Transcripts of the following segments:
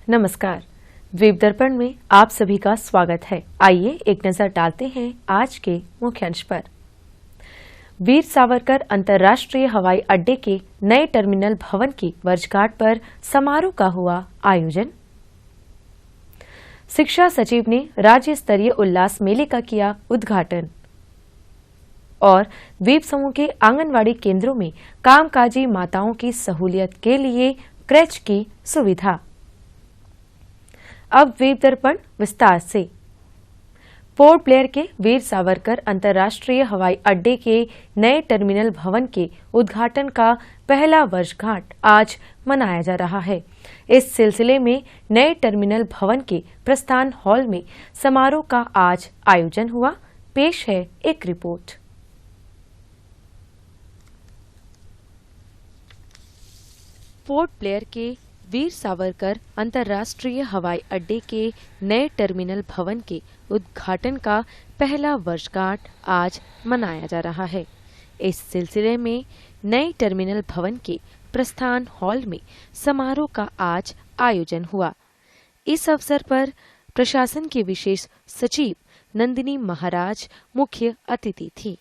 नमस्कार। द्वीप दर्पण में आप सभी का स्वागत है। आइए एक नजर डालते हैं आज के मुख्य अंश पर। वीर सावरकर अंतर्राष्ट्रीय हवाई अड्डे के नए टर्मिनल भवन की वर्षगांठ पर समारोह का हुआ आयोजन। शिक्षा सचिव ने राज्य स्तरीय उल्लास मेले का किया उद्घाटन। और द्वीप समूह के आंगनवाड़ी केंद्रों में कामकाजी माताओं की सहूलियत के लिए क्रैच की सुविधा। अब द्वीप दर्पण विस्तार से। पोर्ट ब्लेयर के वीर सावरकर अंतर्राष्ट्रीय हवाई अड्डे के नए टर्मिनल भवन के उद्घाटन का पहला वर्षगांठ आज मनाया जा रहा है। इस सिलसिले में नए टर्मिनल भवन के प्रस्थान हॉल में समारोह का आज आयोजन हुआ। पेश है एक रिपोर्ट। पोर्ट ब्लेयर के वीर सावरकर अंतर्राष्ट्रीय हवाई अड्डे के नए टर्मिनल भवन के उद्घाटन का पहला वर्षगांठ आज मनाया जा रहा है। इस सिलसिले में नए टर्मिनल भवन के प्रस्थान हॉल में समारोह का आज आयोजन हुआ। इस अवसर पर प्रशासन की विशेष सचिव नंदिनी महाराज मुख्य अतिथि थी।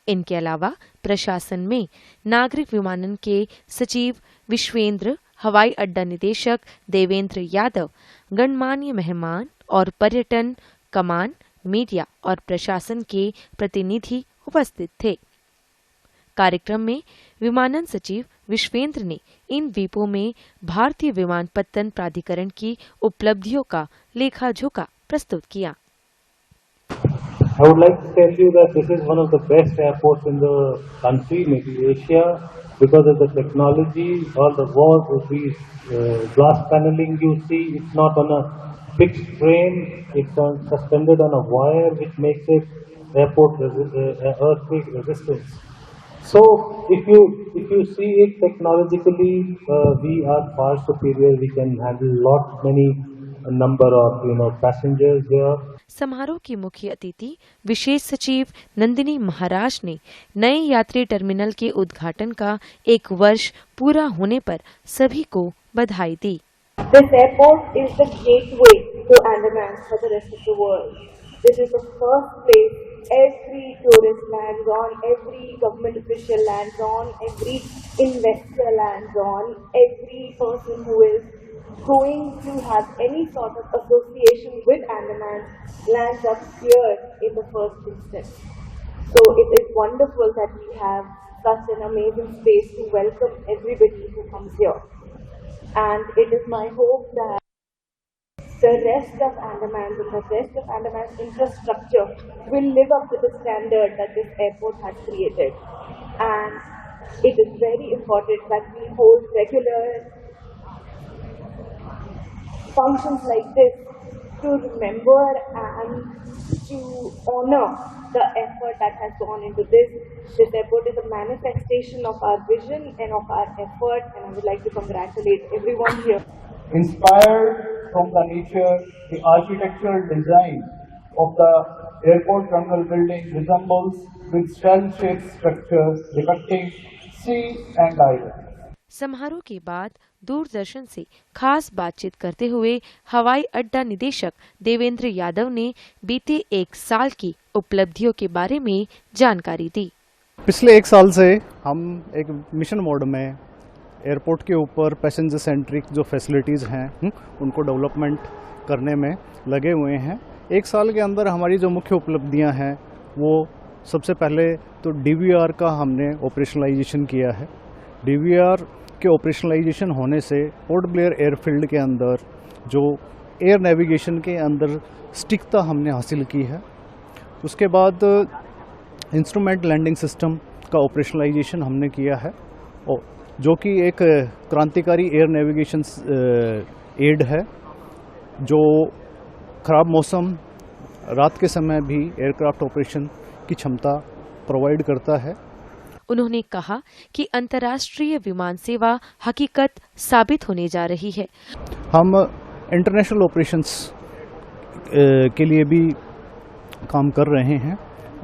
इनके अलावा प्रशासन में नागरिक विमानन के सचिव विश्वेंद्र, हवाई अड्डा निदेशक देवेंद्र यादव, गणमान्य मेहमान और पर्यटन, कमान, मीडिया और प्रशासन के प्रतिनिधि उपस्थित थे। कार्यक्रम में विमानन सचिव विश्वेंद्र ने इन द्वीपों में भारतीय विमानपत्तन प्राधिकरण की उपलब्धियों का लेखा जोखा प्रस्तुत किया। I would like to tell you that this is one of the best airports in the country, maybe Asia, because of the technology, all the walls with these glass paneling you see. It's not on a fixed frame; it's suspended on a wire, which makes it earthquake resistance. So, if you see it technologically, we are far superior. We can handle many number of passengers here. समारोह की मुख्य अतिथि विशेष सचिव नंदिनी महाराज ने नए यात्री terminal के उद्घाटन का 1 वर्ष पूरा होने पर सभी को बधाई दी। This airport is the gateway to Andaman for the rest of the world. This is the first place every tourist lands on, every government official lands on, every investor lands on, every person who is going to have any sort of association with Andaman lands up here in the first instance. So it is wonderful that we have such an amazing space to welcome everybody who comes here. And it is my hope that the rest of Andaman's infrastructure will live up to the standard that this airport has created. And it is very important that we hold regular functions like this to remember and to honor the effort that has gone into this. This airport is a manifestation of our vision and of our effort, and I would like to congratulate everyone here. Inspired from the nature, the architectural design of the airport terminal building resembles with shell-shaped structures depicting sea and island. समारोह के बाद दूरदर्शन से खास बातचीत करते हुए हवाई अड्डा निदेशक देवेंद्र यादव ने बीते 1 साल की उपलब्धियों के बारे में जानकारी दी। पिछले 1 साल से हम एक मिशन मोड में एयरपोर्ट के ऊपर पैसेंजर सेंट्रिक जो फैसिलिटीज़ हैं उनको डेवलपमेंट करने में लगे हुए हैं। 1 साल के अंदर हमारी जो मुख्य उपलब्धियां हैं वो सबसे पहले तो DVR का हमने ऑपरेशनलाइजेशन किया है। DVR के ऑपरेशनलाइजेशन होने से पोर्ट ब्लेयर एयरफील्ड के अंदर जो एयर नेविगेशन के अंदर सटीकता हमने हासिल की है। उसके बाद इंस्ट्रूमेंट लैंडिंग सिस्टम का ऑपरेशनलाइजेशन हमने किया है और जो कि एक क्रांतिकारी एयर नेविगेशन एड है जो ख़राब मौसम, रात के समय भी एयरक्राफ्ट ऑपरेशन की क्षमता प्रोवाइड करता है। उन्होंने कहा कि अंतर्राष्ट्रीय विमान सेवा हकीकत साबित होने जा रही है। हम इंटरनेशनल ऑपरेशंस के लिए भी काम कर रहे हैं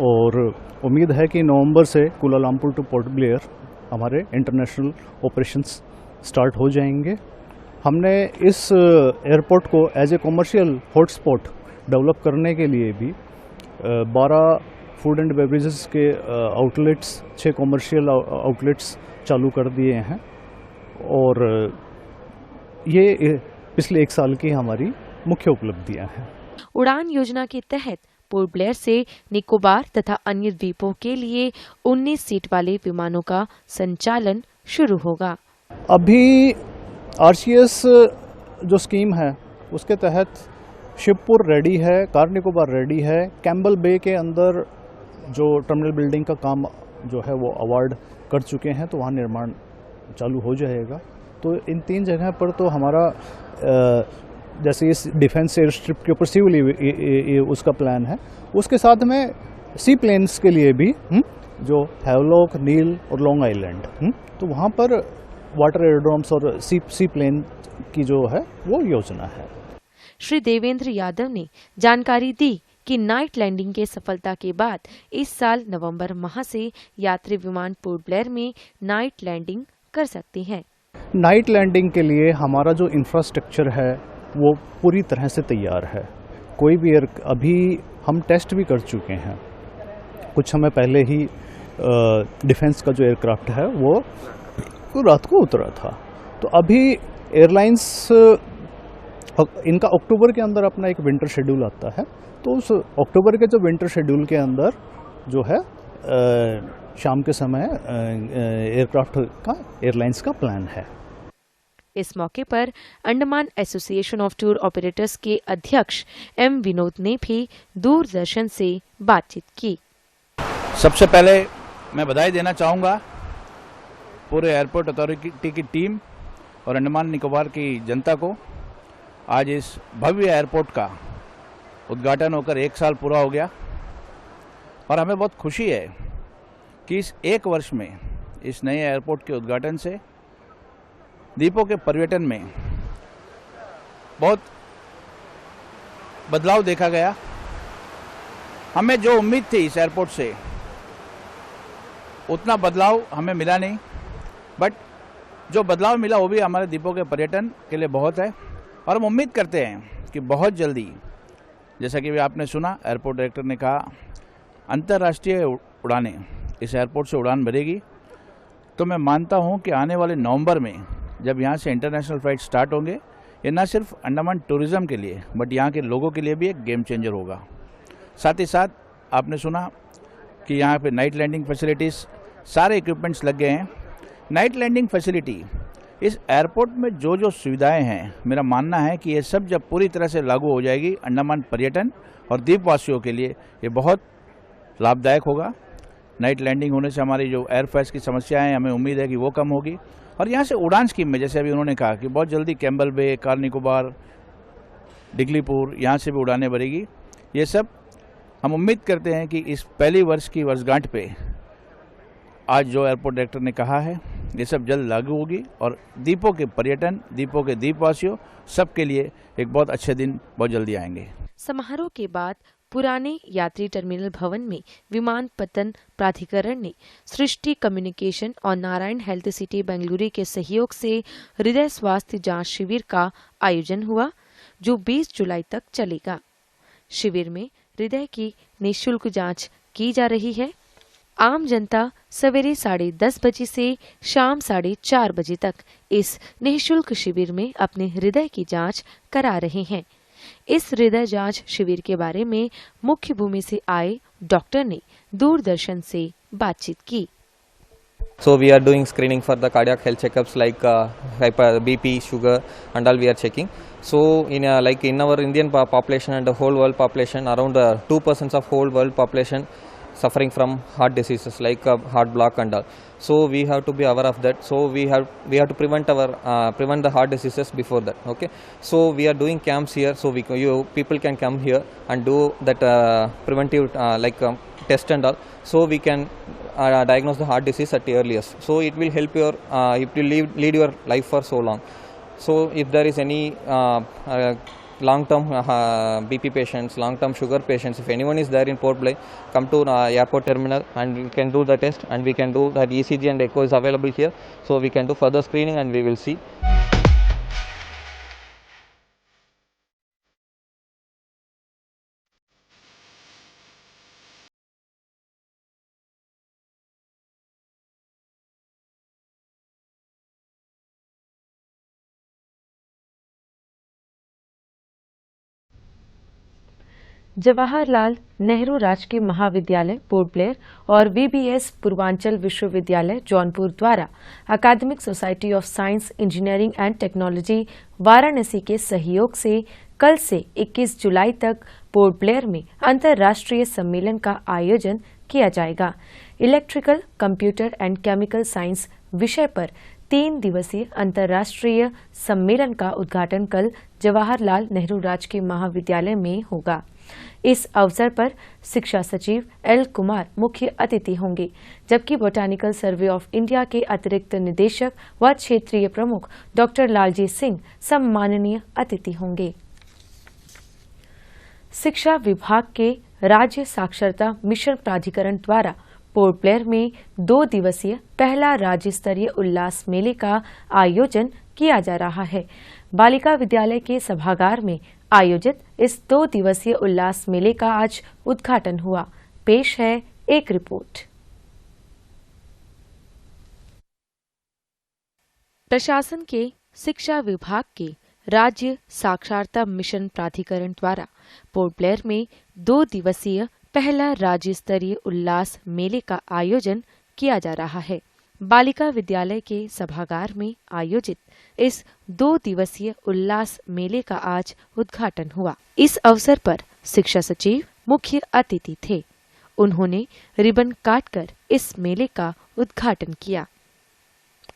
और उम्मीद है कि नवंबर से कुलालमपुर टू पोर्ट ब्लेयर हमारे इंटरनेशनल ऑपरेशंस स्टार्ट हो जाएंगे हमने इस एयरपोर्ट को as a commercial hotspot develop करने के लिए भी 12 फूड एंड बेवरेजेस के आउटलेट्स, 6 कॉमर्शियल आउटलेट्स चालू कर दिए हैं और ये पिछले 1 साल की हमारी मुख्य उपलब्धियां हैं। उड़ान योजना के तहत पोर्ट ब्लेयर से निकोबार तथा अन्य द्वीपों के लिए 19 सीट वाले विमानों का संचालन शुरू होगा। अभी आरसीएस जो स्कीम है उसके तहत शिवपुर रेडी है, कार निकोबार रेडी है। कैम्बल बे के अंदर जो टर्मिनल बिल्डिंग का काम जो है वो अवार्ड कर चुके हैं, तो वहाँ निर्माण चालू हो जाएगा। तो इन 3 जगह पर तो हमारा जैसे इस डिफेंस एयर स्ट्रिप के ऊपर सिविल उसका प्लान है, उसके साथ में सी प्लेन्स के लिए भी जो हैवलॉक, नील और लॉन्ग आइलैंड, तो वहाँ पर वाटर एयरड्रोम्स और सी प्लेन की जो है वो योजना है। श्री देवेंद्र यादव ने जानकारी दी कि नाइट लैंडिंग के सफलता के बाद इस साल नवंबर माह से यात्री विमान पोर्ट ब्लेयर में नाइट लैंडिंग कर सकते हैं। नाइट लैंडिंग के लिए हमारा जो इंफ्रास्ट्रक्चर है वो पूरी तरह से तैयार है। कोई भी अभी हम टेस्ट भी कर चुके हैं। कुछ समय पहले ही डिफेंस का जो एयरक्राफ्ट है वो रात को उतरा था। तो अभी एयरलाइंस इनका अक्टूबर के अंदर अपना एक विंटर शेड्यूल आता है, तो उस अक्टूबर के जो विंटर शेड्यूल के अंदर जो है शाम के समय एयरक्राफ्ट का एयरलाइंस का प्लान है। इस मौके पर Andaman association of tour operators के अध्यक्ष एम विनोद ने भी दूरदर्शन से बातचीत की। सबसे पहले मैं बधाई देना चाहूँगा पूरे एयरपोर्ट अथॉरिटी की टीम और अंडमान निकोबार की जनता को। आज इस भव्य एयरपोर्ट का उद्घाटन होकर 1 साल पूरा हो गया और हमें बहुत खुशी है कि इस 1 वर्ष में इस नए एयरपोर्ट के उद्घाटन से द्वीपों के पर्यटन में बहुत बदलाव देखा गया। हमें जो उम्मीद थी इस एयरपोर्ट से उतना बदलाव हमें मिला नहीं, बट जो बदलाव मिला वो भी हमारे द्वीपों के पर्यटन के लिए बहुत है और हम उम्मीद करते हैं कि बहुत जल्दी, जैसा कि आपने सुना एयरपोर्ट डायरेक्टर ने कहा, अंतर्राष्ट्रीय उड़ानें इस एयरपोर्ट से उड़ान भरेगी। तो मैं मानता हूं कि आने वाले नवंबर में जब यहां से इंटरनेशनल फ्लाइट स्टार्ट होंगे, ये न सिर्फ अंडमान टूरिज्म के लिए बट यहाँ के लोगों के लिए भी एक गेम चेंजर होगा। साथ ही साथ आपने सुना कि यहाँ पे नाइट लैंडिंग फैसिलिटीज़ सारे इक्विपमेंट्स लग गए हैं। नाइट लैंडिंग फैसिलिटी इस एयरपोर्ट में जो जो सुविधाएं हैं, मेरा मानना है कि ये सब जब पूरी तरह से लागू हो जाएगी अंडमान पर्यटन और द्वीपवासियों के लिए ये बहुत लाभदायक होगा। नाइट लैंडिंग होने से हमारी जो एयरफेयर की समस्याएं हैं, हमें उम्मीद है कि वो कम होगी। और यहाँ से उड़ान स्कीम में जैसे अभी उन्होंने कहा कि बहुत जल्दी कैम्बल बे, कार निकोबार, डिगलीपुर यहाँ से भी उड़ानें भरेगी। ये सब हम उम्मीद करते हैं कि इस पहली वर्ष की वर्षगांठ पे आज जो एयरपोर्ट डायरेक्टर ने कहा है ये सब जल्द लागू होगी और द्वीपों के पर्यटन, द्वीपों के द्वीपवासियों सबके लिए एक बहुत अच्छे दिन बहुत जल्दी आएंगे। समारोह के बाद पुराने यात्री टर्मिनल भवन में विमानपत्तन प्राधिकरण ने सृष्टि कम्युनिकेशन और नारायण हेल्थ सिटी बेंगलुरु के सहयोग से हृदय स्वास्थ्य जांच शिविर का आयोजन हुआ, जो 20 जुलाई तक चलेगा। शिविर में हृदय की निःशुल्क जांच की जा रही है। आम जनता सवेरे 10:30 बजे से शाम 4:30 बजे तक इस निःशुल्क शिविर में अपने हृदय की जांच करा रहे हैं। इस हृदय जांच शिविर के बारे में मुख्य भूमि से आए डॉक्टर ने दूरदर्शन से बातचीत की। So we are doing screening for the cardiac health checkups like BP, sugar and all we are checking. So in like in our Indian population and the whole world population, around 2% of whole world population suffering from heart diseases like heart block and all. So we have to be aware of that. So we have to prevent the heart diseases before that. Okay. So we are doing camps here. So people can come here and do that preventive test and all. So we can diagnose the heart disease at the earliest. So it will help your if you lead your life for so long. So if there is any long-term BP patients, long-term sugar patients, if anyone is there in Port Blair, come to airport terminal and we can do the test and we can do that. ECG and echo is available here, so we can do further screening and we will see. Jawaharlal Nehru राजकीय महाविद्यालय port Blair और VBS Purvanchal विश्वविद्यालय जौनपुर द्वारा अकादमिक society of science engineering and technology Varanasi के सहयोग से कल से 21 जुलाई तक पोर्ट ब्लेयर में अंतर्राष्ट्रीय सम्मेलन का आयोजन किया जाएगा। Electrical, computer and chemical science विषय पर 3 दिवसीय अंतर्राष्ट्रीय सम्मेलन का उद्घाटन कल जवाहरलाल नेहरू राजकीय महाविद्यालय में होगा। इस अवसर पर शिक्षा सचिव L. कुमार मुख्य अतिथि होंगे, जबकि बोटानिकल सर्वे ऑफ इंडिया के अतिरिक्त निदेशक व क्षेत्रीय प्रमुख डॉक्टर लालजी सिंह सम्माननीय अतिथि होंगे। शिक्षा विभाग के राज्य साक्षरता मिशन प्राधिकरण द्वारा पोर्ट ब्लेयर में 2 दिवसीय पहला राज्य स्तरीय उल्लास मेले का आयोजन किया जा रहा है। बालिका विद्यालय के सभागार में आयोजित इस 2 दिवसीय उल्लास मेले का आज उद्घाटन हुआ। पेश है एक रिपोर्ट। प्रशासन के शिक्षा विभाग के राज्य साक्षरता मिशन प्राधिकरण द्वारा पोर्ट ब्लेयर में 2 दिवसीय पहला राज्य स्तरीय उल्लास मेले का आयोजन किया जा रहा है। बालिका विद्यालय के सभागार में आयोजित इस 2 दिवसीय उल्लास मेले का आज उद्घाटन हुआ। इस अवसर पर शिक्षा सचिव मुख्य अतिथि थे। उन्होंने रिबन काटकर इस मेले का उद्घाटन किया।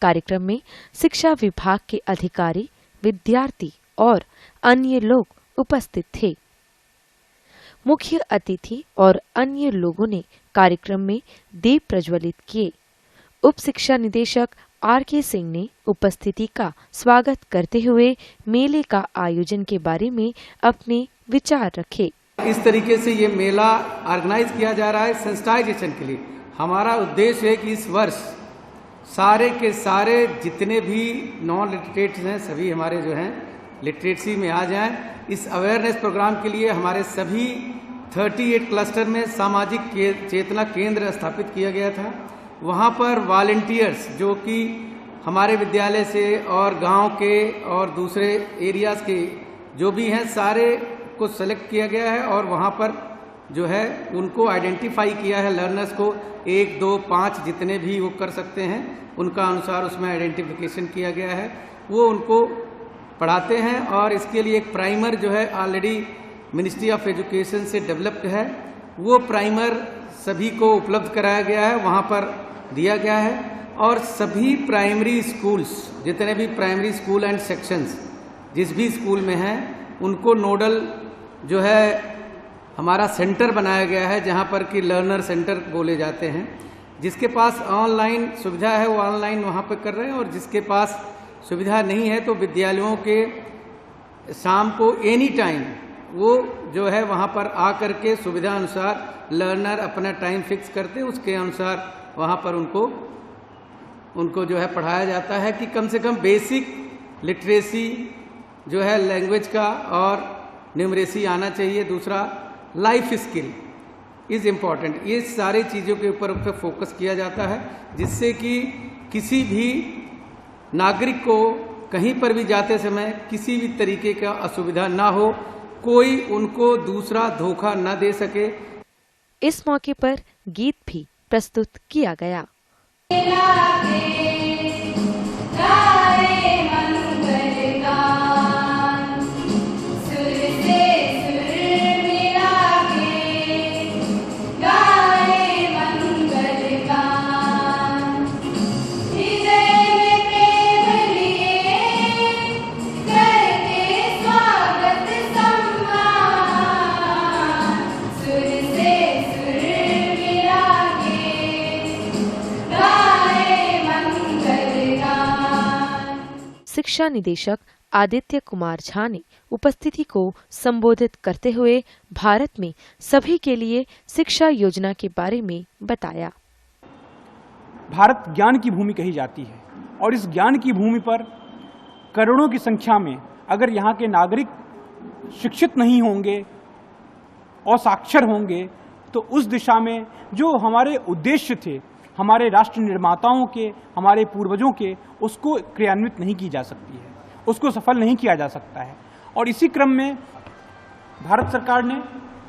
कार्यक्रम में शिक्षा विभाग के अधिकारी, विद्यार्थी और अन्य लोग उपस्थित थे। मुख्य अतिथि और अन्य लोगों ने कार्यक्रम में दीप प्रज्वलित किए। उप शिक्षा निदेशक R.K. सिंह ने उपस्थिति का स्वागत करते हुए मेले का आयोजन के बारे में अपने विचार रखे। इस तरीके से ये मेला ऑर्गेनाइज किया जा रहा है सेंसिटाइजेशन के लिए। हमारा उद्देश्य है कि इस वर्ष सारे के सारे जितने भी नॉन लिटरेट्स हैं सभी हमारे जो हैं लिटरेसी में आ जाएं। इस अवेयरनेस प्रोग्राम के लिए हमारे सभी 38 क्लस्टर में सामाजिक चेतना केंद्र स्थापित किया गया था। वहाँ पर वॉलंटियर्स जो कि हमारे विद्यालय से और गांव के और दूसरे एरियाज के जो भी हैं सारे को सेलेक्ट किया गया है और वहाँ पर जो है उनको आइडेंटिफाई किया है। लर्नर्स को 1, 2, 5 जितने भी वो कर सकते हैं उनका अनुसार उसमें आइडेंटिफिकेशन किया गया है। वो उनको पढ़ाते हैं और इसके लिए एक प्राइमर जो है ऑलरेडी मिनिस्ट्री ऑफ एजुकेशन से डेवलप्ड है। वो प्राइमर सभी को उपलब्ध कराया गया है, वहाँ पर दिया गया है। और सभी प्राइमरी स्कूल्स जितने भी प्राइमरी स्कूल एंड सेक्शंस जिस भी स्कूल में हैं उनको नोडल जो है हमारा सेंटर बनाया गया है, जहाँ पर कि लर्नर सेंटर बोले जाते हैं। जिसके पास ऑनलाइन सुविधा है वो ऑनलाइन वहाँ पर कर रहे हैं और जिसके पास सुविधा नहीं है तो विद्यालयों के शाम को एनी टाइम वो जो है वहाँ पर आ करके सुविधा अनुसार लर्नर अपना टाइम फिक्स करते हैं, उसके अनुसार वहाँ पर उनको जो है पढ़ाया जाता है कि कम से कम बेसिक लिटरेसी जो है लैंग्वेज का और न्यूमरेसी आना चाहिए। दूसरा लाइफ स्किल इज़ इम्पॉर्टेंट। ये सारी चीज़ों के ऊपर फोकस किया जाता है जिससे कि किसी भी नागरिक को कहीं पर भी जाते समय किसी भी तरीके का असुविधा ना हो, कोई उनको दूसरा धोखा न दे सके। इस मौके पर गीत भी प्रस्तुत किया गया। शिक्षा निदेशक आदित्य कुमार झा ने उपस्थिति को संबोधित करते हुए भारत में सभी के लिए शिक्षा योजना के बारे में बताया। भारत ज्ञान की भूमि कही जाती है और इस ज्ञान की भूमि पर करोड़ों की संख्या में अगर यहाँ के नागरिक शिक्षित नहीं होंगे और साक्षर होंगे तो उस दिशा में जो हमारे उद्देश्य थे हमारे राष्ट्र निर्माताओं के, हमारे पूर्वजों के, उसको क्रियान्वित नहीं की जा सकती है, उसको सफल नहीं किया जा सकता है। और इसी क्रम में भारत सरकार ने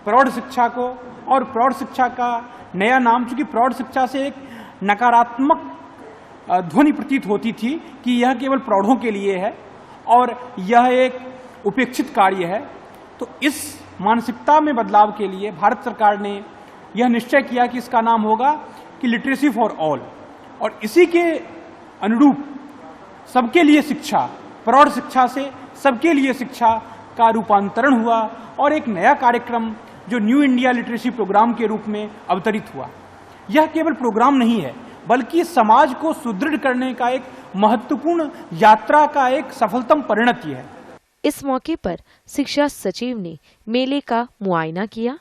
प्रौढ़ शिक्षा को, और प्रौढ़ शिक्षा का नया नाम, चूंकि प्रौढ़ शिक्षा से एक नकारात्मक ध्वनि प्रतीत होती थी कि यह केवल प्रौढ़ों के लिए है और यह एक उपेक्षित कार्य है, तो इस मानसिकता में बदलाव के लिए भारत सरकार ने यह निश्चय किया कि इसका नाम होगा कि लिटरेसी फॉर ऑल, और इसी के अनुरूप सबके लिए शिक्षा, प्रौढ़ शिक्षा से सबके लिए शिक्षा का रूपांतरण हुआ और एक नया कार्यक्रम जो न्यू इंडिया लिटरेसी प्रोग्राम के रूप में अवतरित हुआ। यह केवल प्रोग्राम नहीं है, बल्कि समाज को सुदृढ़ करने का एक महत्वपूर्ण यात्रा का एक सफलतम परिणति है। इस मौके पर शिक्षा सचिव ने मेले का मुआयना किया।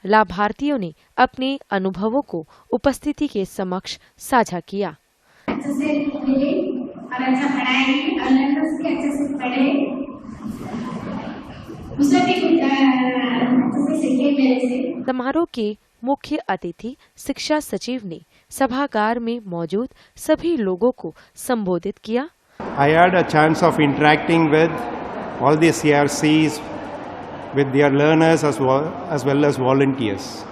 लाभार्थियों ने अपने अनुभवों को उपस्थिति के समक्ष साझा किया। अच्छे से मिले और अच्छा पढ़ाएंगे और लर्नर्स भी अच्छे से पढ़े, उसे भी अच्छे से सीखे मेरे से। समारोह के मुख्य अतिथि शिक्षा सचिव ने सभागार में मौजूद सभी लोगों को संबोधित किया। I had a chance of interacting with all the CRCs, with their learners as well as volunteers.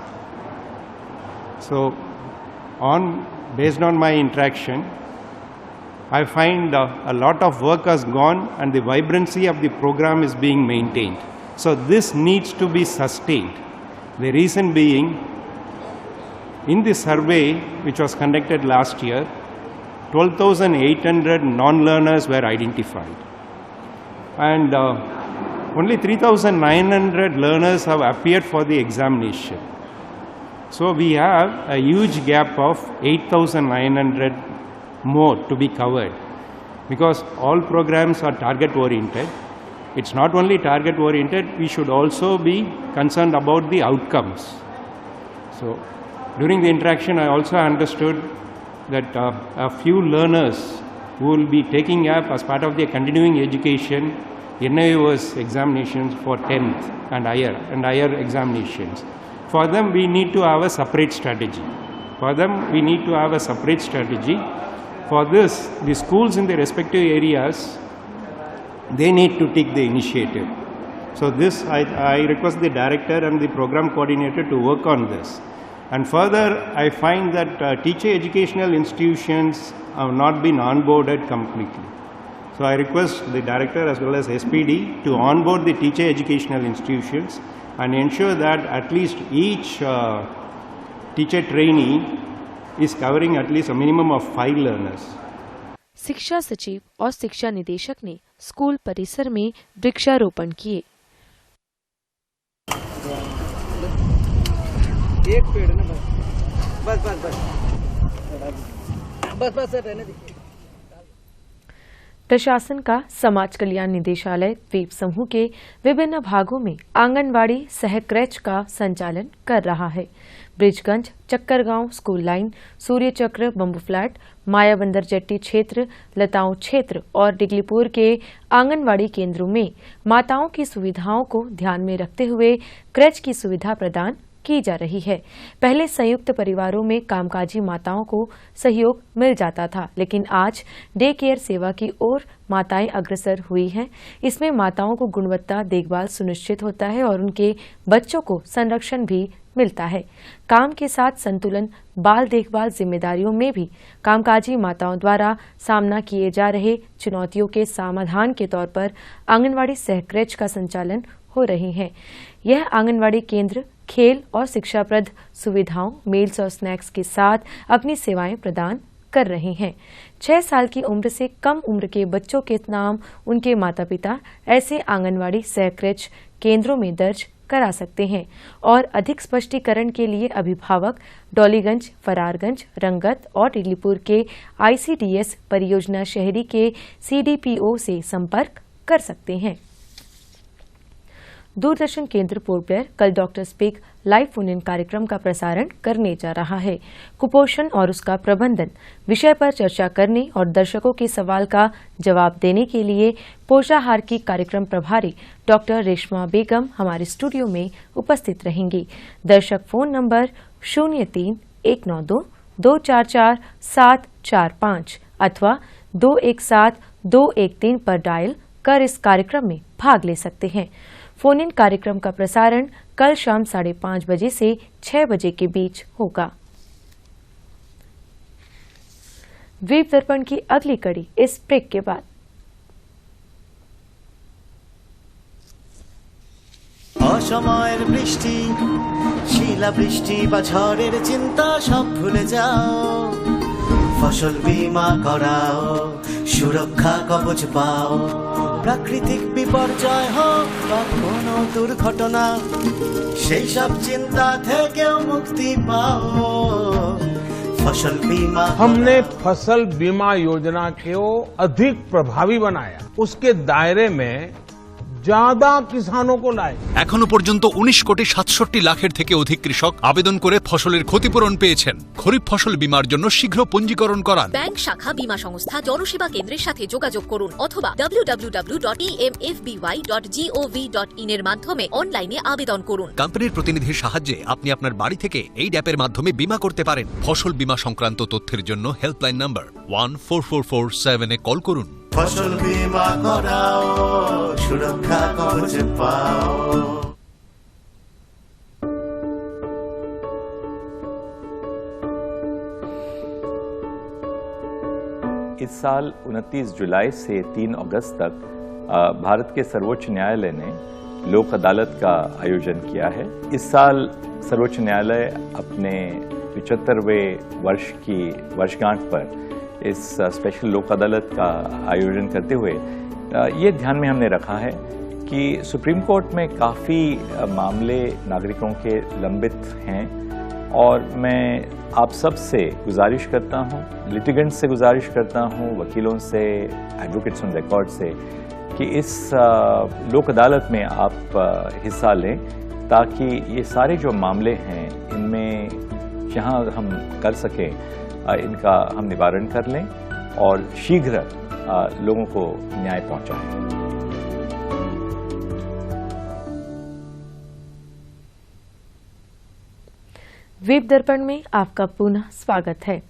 So, based on my interaction, I find a lot of work has gone and the vibrancy of the program is being maintained. So this needs to be sustained. The reason being, in the survey which was conducted last year, 12,800 non-learners were identified, and only 3,900 learners have appeared for the examination. So we have a huge gap of 8,900 more to be covered, because all programs are target oriented. It's not only target oriented, we should also be concerned about the outcomes. So during the interaction I also understood that a few learners who will be taking up as part of their continuing education NIOS examinations for 10th and higher examinations. For them we need to have a separate strategy. For this, the schools in the respective areas, they need to take the initiative. So this, I request the director and the program coordinator to work on this. And further, I find that teacher educational institutions have not been onboarded completely. So I request the director as well as SPD to onboard the teacher educational institutions and ensure that at least each teacher trainee is covering at least a minimum of 5 learners. शिक्षा सचिव और शिक्षा निदेशक ने school परिसर में वृक्षारोपण किए। एक पेड़ ना बस रहने दीजिए। प्रशासन का समाज कल्याण निदेशालय द्वीप समूह के विभिन्न भागों में आंगनवाड़ी सह क्रैच का संचालन कर रहा है। ब्रिजगंज, चक्करगांव स्कूल लाइन, सूर्य चक्र बम्बू फ्लैट, माया बंदर जेट्टी क्षेत्र, लताओं क्षेत्र और डिगलीपुर के आंगनवाड़ी केंद्रों में माताओं की सुविधाओं को ध्यान में रखते हुए क्रैच की सुविधा प्रदान की जा रही है। पहले संयुक्त परिवारों में कामकाजी माताओं को सहयोग मिल जाता था, लेकिन आज डे केयर सेवा की ओर माताएं अग्रसर हुई हैं। इसमें माताओं को गुणवत्ता देखभाल सुनिश्चित होता है और उनके बच्चों को संरक्षण भी मिलता है। काम के साथ संतुलन बाल देखभाल जिम्मेदारियों में भी कामकाजी माताओं द्वारा सामना किए जा रहे चुनौतियों के समाधान के तौर पर आंगनवाड़ी सह क्रैच का संचालन हो रहे हैं। यह आंगनवाड़ी केंद्र खेल और शिक्षाप्रद सुविधाओं, मील्स और स्नैक्स के साथ अपनी सेवाएं प्रदान कर रहे हैं। 6 साल की उम्र से कम उम्र के बच्चों के नाम उनके माता पिता ऐसे आंगनवाड़ी सह क्रैच केंद्रों में दर्ज करा सकते हैं और अधिक स्पष्टीकरण के लिए अभिभावक डॉलीगंज, फरारगंज, रंगत और टिगलीपुर के ICDS परियोजना शहरी के CDPO से संपर्क कर सकते हैं। दूरदर्शन केंद्र पोर्ट ब्लेयर कल doctor speak live phone in कार्यक्रम का प्रसारण करने जा रहा है। कुपोषण और उसका प्रबंधन विषय पर चर्चा करने और दर्शकों के सवाल का जवाब देने के लिए पोषाहार की कार्यक्रम प्रभारी डॉक्टर रेशमा बेगम हमारे स्टूडियो में उपस्थित रहेंगी। दर्शक फोन नंबर 03-192-244-745 अथवा 217-213 पर डायल कर इस कार्यक्रम में भाग ले सकते हैं। फोन इन कार्यक्रम का प्रसारण कल शाम 5:30 बजे से 6 बजे के बीच होगा। द्वीप दर्पण की अगली कड़ी इस ब्रेक के बाद। অসময়ের বৃষ্টি, শিলা বৃষ্টি বা ঝড়ের চিন্তা সব ভুলে যাও, ফসল বীমা করাও, সুরক্ষা কবচ পাও, প্রাকৃতিক বিপর্যয় হোক বা কোনো দুর্ঘটনা, সেই সব চিন্তা থেকেও মুক্তি পাও। फसल बीमा हमने फसल बीमा योजना को अधिक प्रभावी बनाया, उसके दायरे में ज्यादा किसानों को लाए। এখনো পর্যন্ত 19 কোটি 67 লাখের থেকে অধিক কৃষক আবেদন করে ফসলের ক্ষতিপূরণ পেয়েছেন। খরিফ ফসল বীমার জন্য শীঘ্র পঞ্জীকরণ করান। ব্যাংক শাখা বীমা সংস্থা জনসেবা কেন্দ্রের সাথে যোগাযোগ করুন অথবা www.emfby.gov.in এর মাধ্যমে অনলাইনে আবেদন করুন। কোম্পানির প্রতিনিধির সাহায্যে আপনি আপনার বাড়ি থেকে এই অ্যাপের মাধ্যমে বীমা করতে পারেন। ফসল বীমা সংক্রান্ত তথ্যের জন্য হেল্পলাইন নাম্বার 14447 এ কল করুন। फसल बीमा कराओ, सुरक्षा कवच पाओ। इस साल 29 जुलाई से 3 अगस्त तक भारत के सर्वोच्च न्यायालय ने लोक अदालत का आयोजन किया है। इस साल सर्वोच्च न्यायालय अपने 75वें वर्ष की वर्षगांठ पर इस स्पेशल लोक अदालत का आयोजन करते हुए ये ध्यान में हमने रखा है कि सुप्रीम कोर्ट में काफ़ी मामले नागरिकों के लंबित हैं और मैं आप सब से गुजारिश करता हूँ, लिटिगेंट से गुजारिश करता हूँ, वकीलों से, एडवोकेट्स ऑन रिकॉर्ड से कि इस लोक अदालत में आप हिस्सा लें ताकि ये सारे जो मामले हैं इनमें जहाँ हम कर सकें इनका हम निवारण कर लें और शीघ्र लोगों को न्याय पहुंचाएं। द्वीप दर्पण में आपका पुनः स्वागत है।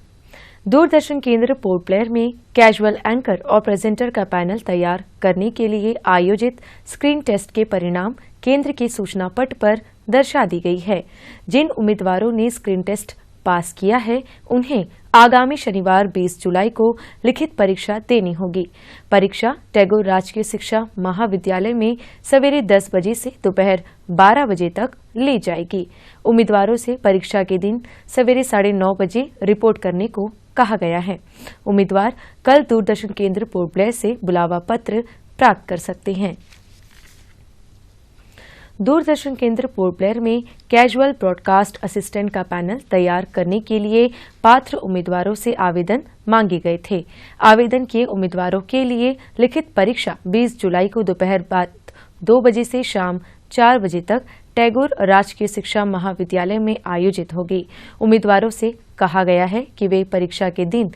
दूरदर्शन केंद्र पोर्ट ब्लेयर में कैजुअल एंकर और प्रेजेंटर का पैनल तैयार करने के लिए आयोजित स्क्रीन टेस्ट के परिणाम केंद्र के सूचना पट पर दर्शा दी गई है। जिन उम्मीदवारों ने स्क्रीन टेस्ट पास किया है उन्हें आगामी शनिवार 20 जुलाई को लिखित परीक्षा देनी होगी। परीक्षा टैगोर राजकीय शिक्षा महाविद्यालय में सवेरे 10 बजे से दोपहर 12 बजे तक ली जाएगी। उम्मीदवारों से परीक्षा के दिन सवेरे 9:30 बजे रिपोर्ट करने को कहा गया है। उम्मीदवार कल दूरदर्शन केंद्र पोर्ट ब्लेयर से बुलावा पत्र प्राप्त कर सकते हैं। दूरदर्शन केंद्र पोर्ट ब्लेयर में कैजुअल ब्रॉडकास्ट असिस्टेंट का पैनल तैयार करने के लिए पात्र उम्मीदवारों से आवेदन मांगे गए थे। आवेदन किए उम्मीदवारों के लिए लिखित परीक्षा 20 जुलाई को दोपहर बाद 2 बजे से शाम 4 बजे तक टैगोर राजकीय शिक्षा महाविद्यालय में आयोजित होगी। उम्मीदवारों से कहा गया है कि वे परीक्षा के दिन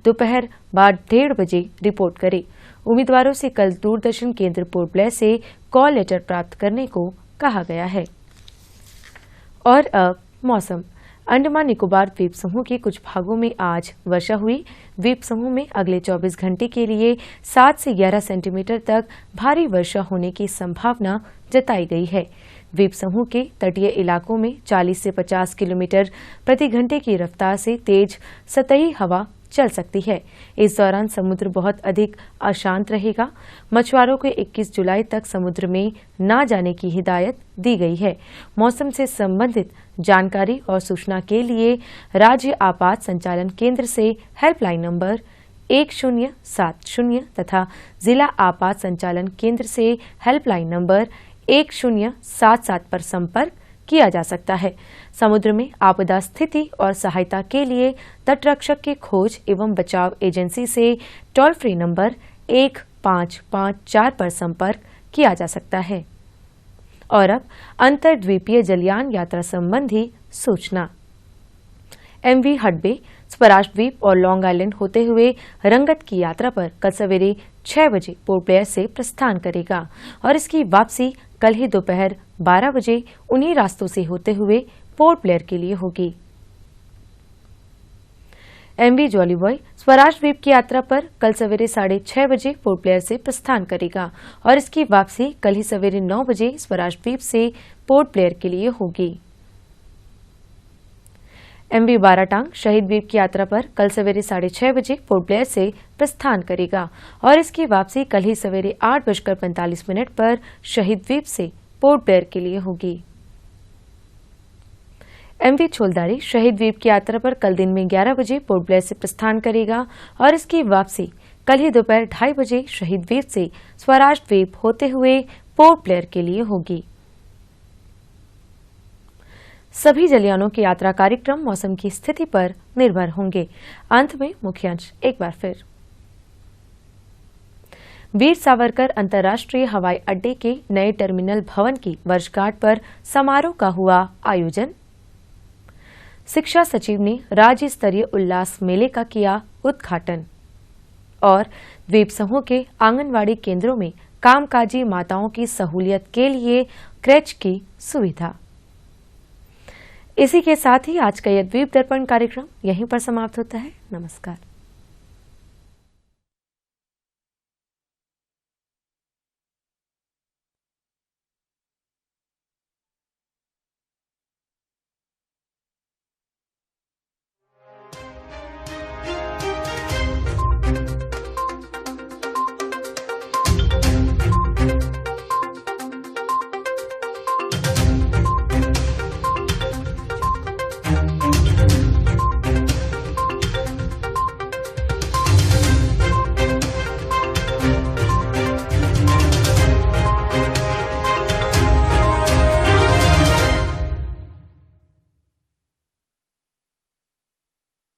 दोपहर बाद 1:30 बजे रिपोर्ट करें। उम्मीदवारों से कल दूरदर्शन केंद्र पोर्ट ब्लेयर से कॉल लेटर प्राप्त करने को कहा गया है। और अब मौसम। अंडमान निकोबार द्वीप समूह के कुछ भागों में आज वर्षा हुई। द्वीप समूह में अगले 24 घंटे के लिए 7 से 11 सेंटीमीटर तक भारी वर्षा होने की संभावना जताई गई है। द्वीप समूह के तटीय इलाकों में 40 से 50 किलोमीटर प्रति घंटे की रफ्तार से तेज सतही हवा चल सकती है। इस दौरान समुद्र बहुत अधिक अशांत रहेगा। मछुआरों को 21 जुलाई तक समुद्र में न जाने की हिदायत दी गई है। मौसम से संबंधित जानकारी और सूचना के लिए राज्य आपात संचालन केंद्र से हेल्पलाइन नंबर 1070 तथा जिला आपात संचालन केंद्र से हेल्पलाइन नंबर 1077 पर संपर्क किया जा सकता है। समुद्र में आपदा स्थिति और सहायता के लिए तटरक्षक के खोज एवं बचाव एजेंसी से टोल फ्री नंबर 1554 पर संपर्क किया जा सकता है। और अब अंतरद्वीपीय जलयान यात्रा संबंधी सूचना। MV हडबे स्वराज द्वीप और लॉन्ग आइलैंड होते हुए रंगत की यात्रा पर कल सवेरे 6 बजे पोर्ट ब्लेयर से प्रस्थान करेगा और इसकी वापसी कल ही दोपहर 12 बजे उन्हीं रास्तों से होते हुए पोर्ट ब्लेयर के लिए होगी। MV जॉली बॉय स्वराज द्वीप की यात्रा पर कल सवेरे 6:30 बजे पोर्ट ब्लेयर से प्रस्थान करेगा और इसकी वापसी कल ही सवेरे 9 बजे स्वराज द्वीप से पोर्ट ब्लेयर के लिए होगी। MV बाराटांग शहीद द्वीप की यात्रा पर कल सवेरे 6:30 बजे पोर्ट ब्लेयर से प्रस्थान करेगा और इसकी वापसी कल ही सवेरे 8:45 पर शहीद द्वीप से पोर्ट ब्लेयर के लिए होगी। MV छोलदारी शहीद द्वीप की यात्रा पर कल दिन में 11 बजे पोर्ट ब्लेयर से प्रस्थान करेगा और इसकी वापसी कल ही दोपहर 2:30 बजे शहीद द्वीप से स्वराज द्वीप होते हुए पोर्ट ब्लेयर के लिए होगी। सभी जलयानों के यात्रा कार्यक्रम मौसम की स्थिति पर निर्भर होंगे। अंत में मुख्यांश एक बार फिर। वीर सावरकर अंतर्राष्ट्रीय हवाई अड्डे के नए टर्मिनल भवन की वर्षगांठ पर समारोह का हुआ आयोजन। शिक्षा सचिव ने राज्य स्तरीय उल्लास मेले का किया उद्घाटन और द्वीप समूह के आंगनवाड़ी केंद्रों में कामकाजी माताओं की सहूलियत के लिए क्रैच की सुविधा। इसी के साथ ही आज का यह द्वीप दर्पण कार्यक्रम यहीं पर समाप्त होता है। नमस्कार।